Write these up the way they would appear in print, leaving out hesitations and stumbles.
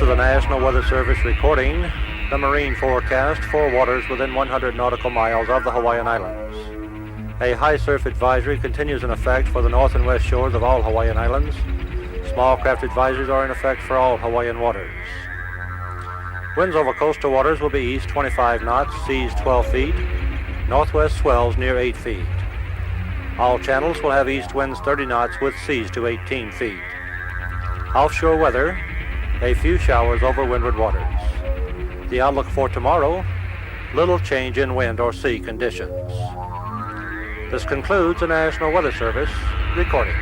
is the National Weather Service recording the marine forecast for waters within 100 nautical miles of the Hawaiian Islands. A high surf advisory continues in effect for the north and west shores of all Hawaiian Islands. Small craft advisories are in effect for all Hawaiian waters. Winds over coastal waters will be east 25 knots, seas 12 feet, northwest swells near 8 feet. All channels will have east winds 30 knots with seas to 18 feet. Offshore weather, a few showers over windward waters. The outlook for tomorrow, little change in wind or sea conditions. This concludes the National Weather Service recording.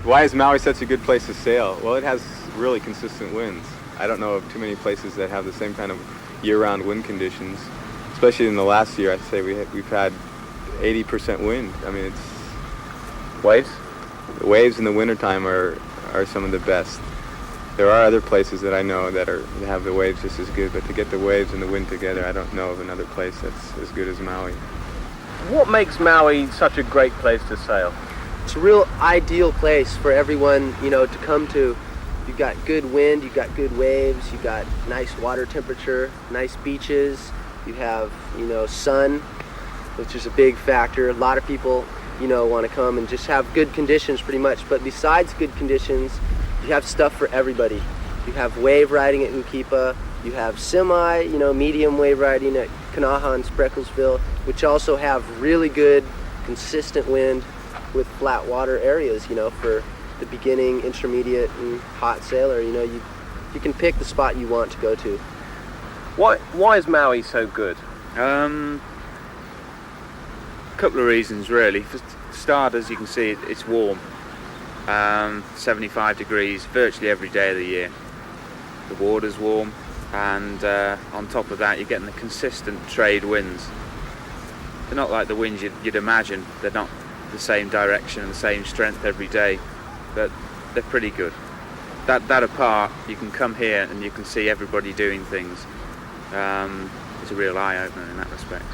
Why is Maui such a good place to sail? Well, it has really consistent winds. I don't know of too many places that have the same kind of year-round wind conditions. Especially in the last year, I'd say we've had 80% wind. I mean, it's... Waves? The waves in the wintertime are some of the best. There are other places that I know that have the waves just as good, but to get the waves and the wind together, I don't know of another place that's as good as Maui. What makes Maui such a great place to sail? It's a real ideal place for everyone, to come to. You've got good wind, you've got good waves, you've got nice water temperature, nice beaches, you have, sun, which is a big factor. A lot of people, want to come and just have good conditions pretty much. But besides good conditions, you have stuff for everybody. You have wave riding at Ukipa, you have semi, medium wave riding at Kanaha and Sprecklesville, which also have really good, consistent wind with flat water areas, for the beginning, intermediate, and hot sailor. You can pick the spot you want to go to. Why is Maui so good? A couple of reasons, really. For starters, you can see it's warm. 75 degrees virtually every day of the year. The water's warm, and on top of that, you're getting the consistent trade winds. They're not like the winds you'd imagine. They're not the same direction and the same strength every day, but they're pretty good. That apart, you can come here and you can see everybody doing things. It's a real eye-opener in that respect.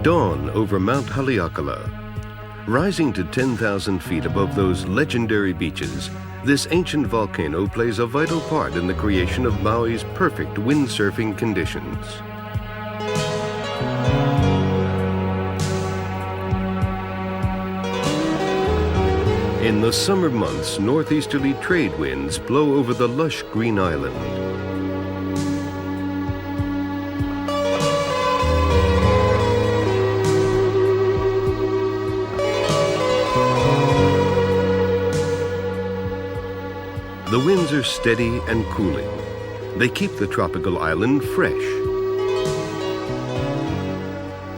dawn over Mount Haleakala. Rising to 10,000 feet above those legendary beaches, this ancient volcano plays a vital part in the creation of Maui's perfect windsurfing conditions. In the summer months, northeasterly trade winds blow over the lush green island. The winds are steady and cooling. They keep the tropical island fresh.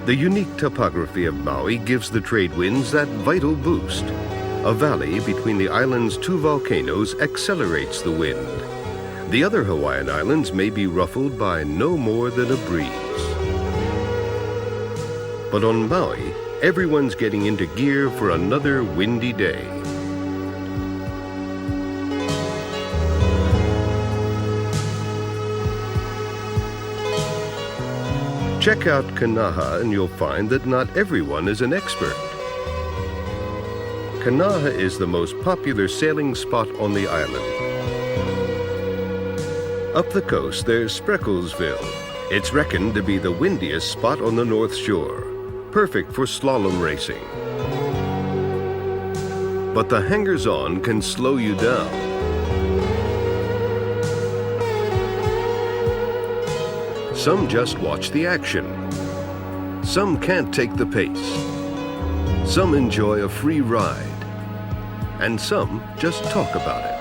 The unique topography of Maui gives the trade winds that vital boost. A valley between the island's two volcanoes accelerates the wind. The other Hawaiian islands may be ruffled by no more than a breeze. But on Maui, everyone's getting into gear for another windy day. Check out Kanaha and you'll find that not everyone is an expert. Kanaha is the most popular sailing spot on the island. Up the coast, there's Sprecklesville. It's reckoned to be the windiest spot on the North Shore, perfect for slalom racing. But the hangers-on can slow you down. Some just watch the action. Some can't take the pace. Some enjoy a free ride. And some just talk about it.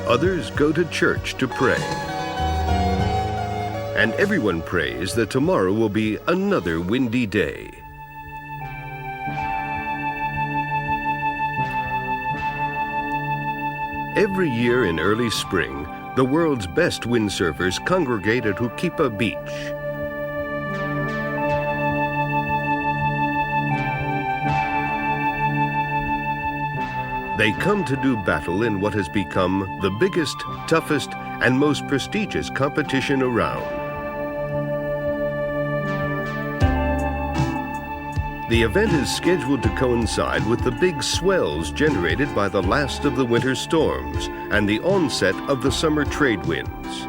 Others go to church to pray. And everyone prays that tomorrow will be another windy day. Every year in early spring, the world's best windsurfers congregate at Hukipa Beach. They come to do battle in what has become the biggest, toughest, and most prestigious competition around. The event is scheduled to coincide with the big swells generated by the last of the winter storms and the onset of the summer trade winds.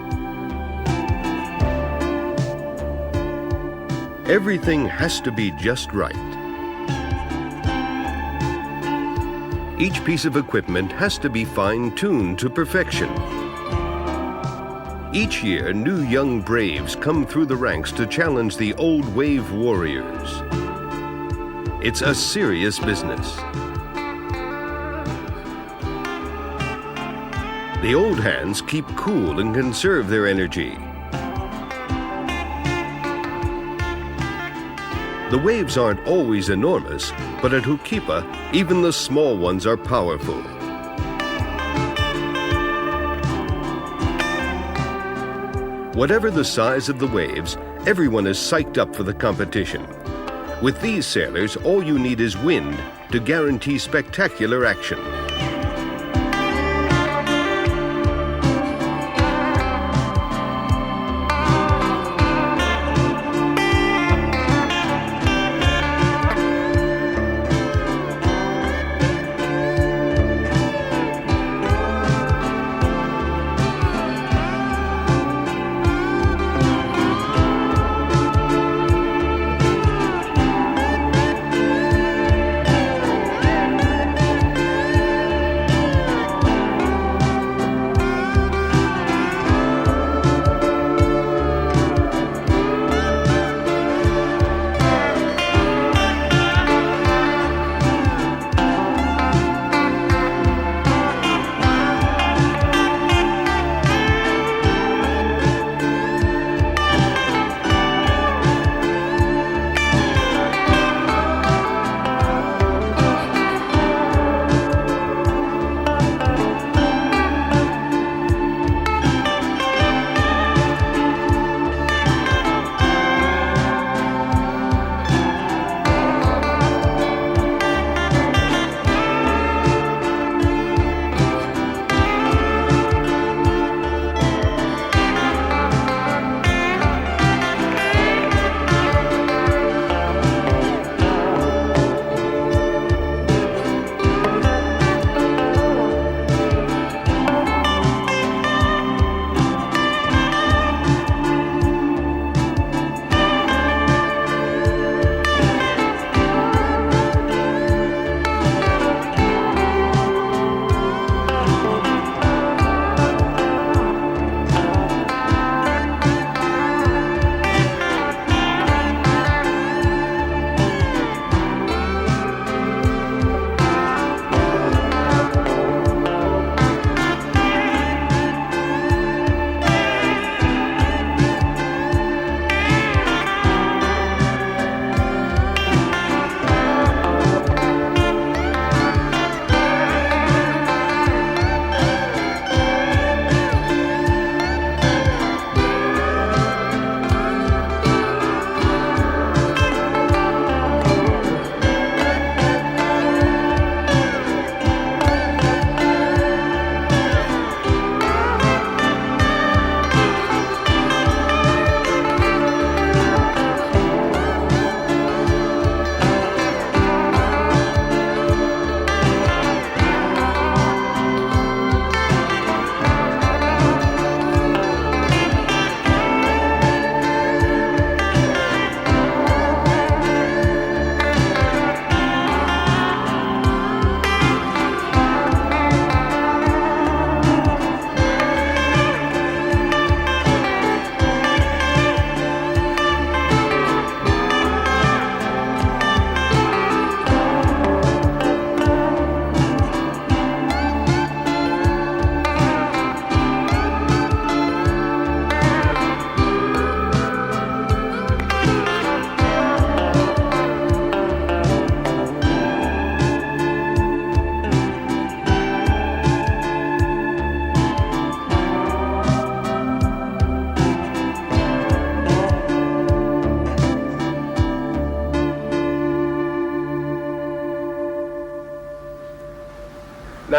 Everything has to be just right. Each piece of equipment has to be fine-tuned to perfection. Each year, new young braves come through the ranks to challenge the old wave warriors. It's a serious business. The old hands keep cool and conserve their energy. The waves aren't always enormous, but at Hukipa, even the small ones are powerful. Whatever the size of the waves, everyone is psyched up for the competition. With these sailors, all you need is wind to guarantee spectacular action.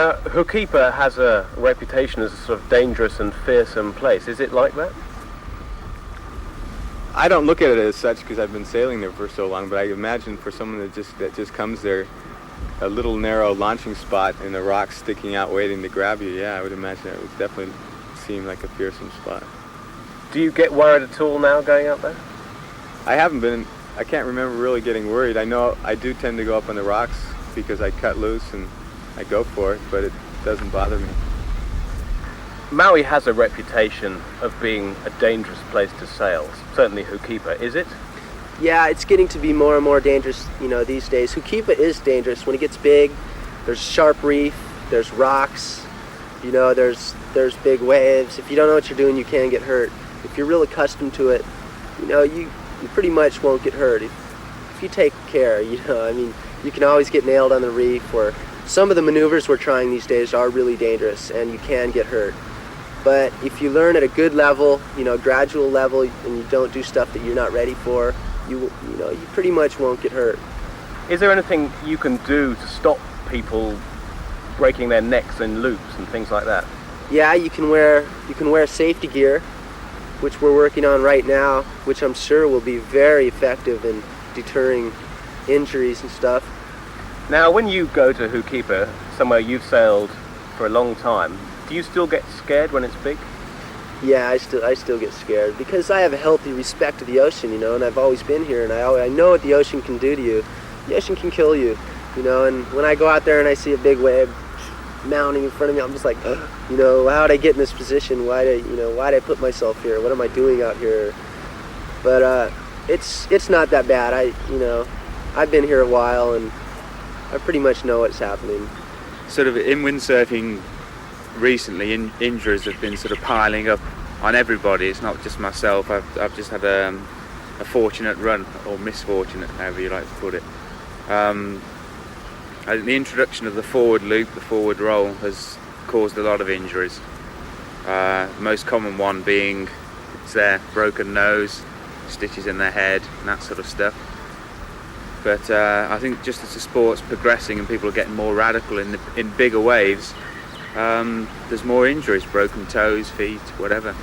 Now, Hookiepa has a reputation as a sort of dangerous and fearsome place. Is it like that? I don't look at it as such because I've been sailing there for so long, but I imagine for someone that just comes there, a little narrow launching spot and the rocks sticking out waiting to grab you, yeah, I would imagine it would definitely seem like a fearsome spot. Do you get worried at all now going out there? I haven't been, I can't remember really getting worried. I know I do tend to go up on the rocks because I cut loose and I go for it, but it doesn't bother me. Maui has a reputation of being a dangerous place to sail, certainly Hookiepa. Is it? Yeah, it's getting to be more and more dangerous, these days. Hookiepa is dangerous. When it gets big, there's sharp reef, there's rocks, there's big waves. If you don't know what you're doing, you can get hurt. If you're real accustomed to it, you pretty much won't get hurt. If you take care, you can always get nailed on the reef, or some of the maneuvers we're trying these days are really dangerous and you can get hurt. But if you learn at a good level, gradual level, and you don't do stuff that you're not ready for, you pretty much won't get hurt. Is there anything you can do to stop people breaking their necks in loops and things like that? Yeah, you can wear safety gear, which we're working on right now, which I'm sure will be very effective in deterring injuries and stuff. Now, when you go to Hookiepa, somewhere you've sailed for a long time, do you still get scared when it's big? Yeah, I still get scared because I have a healthy respect to the ocean, and I've always been here, and I know what the ocean can do to you. The ocean can kill you, and when I go out there and I see a big wave mounting in front of me, I'm just like, how'd I get in this position? Why'd I put myself here? What am I doing out here? But it's not that bad. I've been here a while, and I pretty much know what's happening. Sort of in windsurfing recently, injuries have been sort of piling up on everybody. It's not just myself. I've just had a fortunate run, or misfortunate, however you like to put it. I think the introduction of the forward loop, the forward roll, has caused a lot of injuries. The most common one being broken nose, stitches in their head, and that sort of stuff. But I think just as the sport's progressing and people are getting more radical in bigger waves, there's more injuries, broken toes, feet, whatever.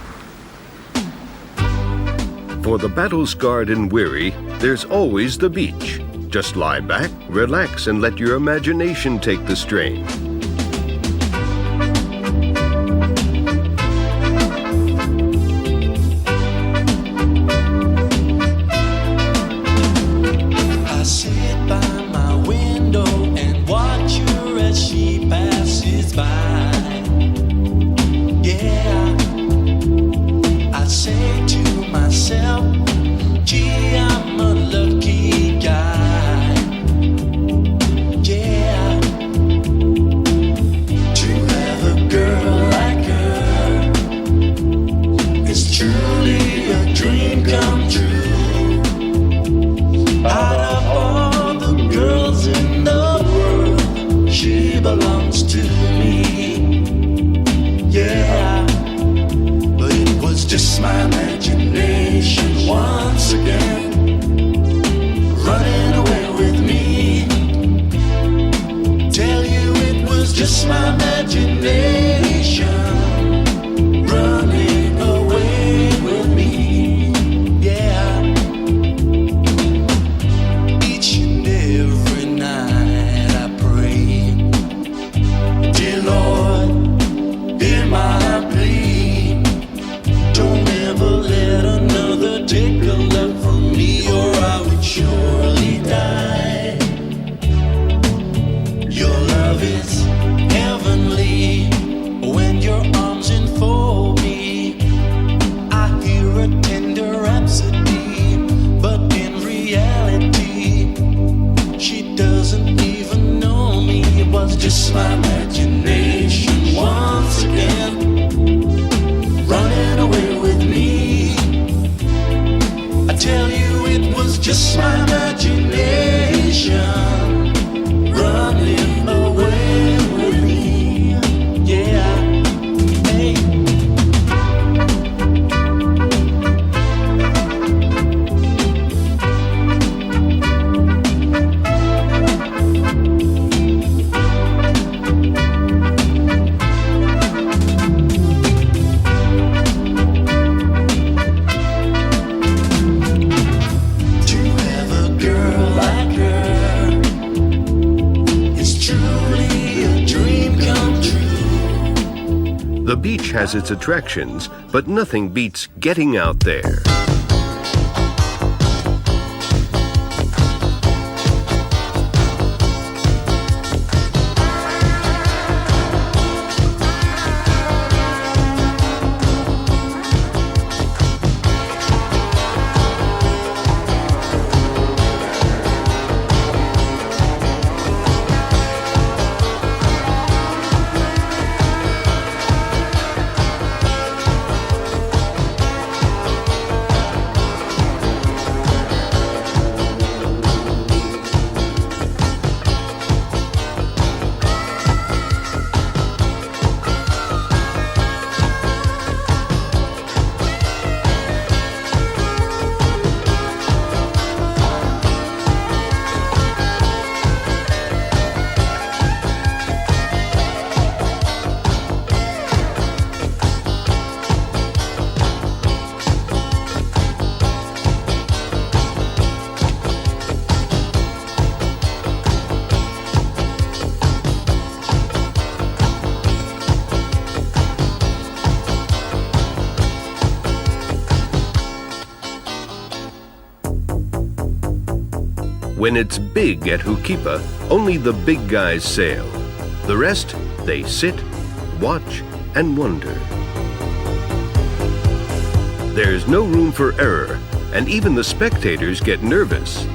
For the battle-scarred and weary, there's always the beach. Just lie back, relax, and let your imagination take the strain. I sit by my window and watch her as she passes by. Yeah, I say to myself, gee, I'm a lucky guy. Yeah, to have a girl like her is truly a dream come true. Out of all the girls in the world, she belongs to me. Yeah, but it was just my imagination once again, running away with me. Tell you it was just my imagination, running away with me. Yeah, each and every night I pray, dear Lord, hear my plea. Don't ever let another take a love from me, or I would surely die. Your love is heavenly when your arms enfold me. I hear a tender rhapsody, but in reality, she doesn't even know me. It was just my imagination once again, running away with me. I tell you it was just my imagination, running away with me. Yeah, hey. beach has its attractions, but nothing beats getting out there. When it's big at Hukipa, only the big guys sail. The rest, they sit, watch, and wonder. There's no room for error, and even the spectators get nervous.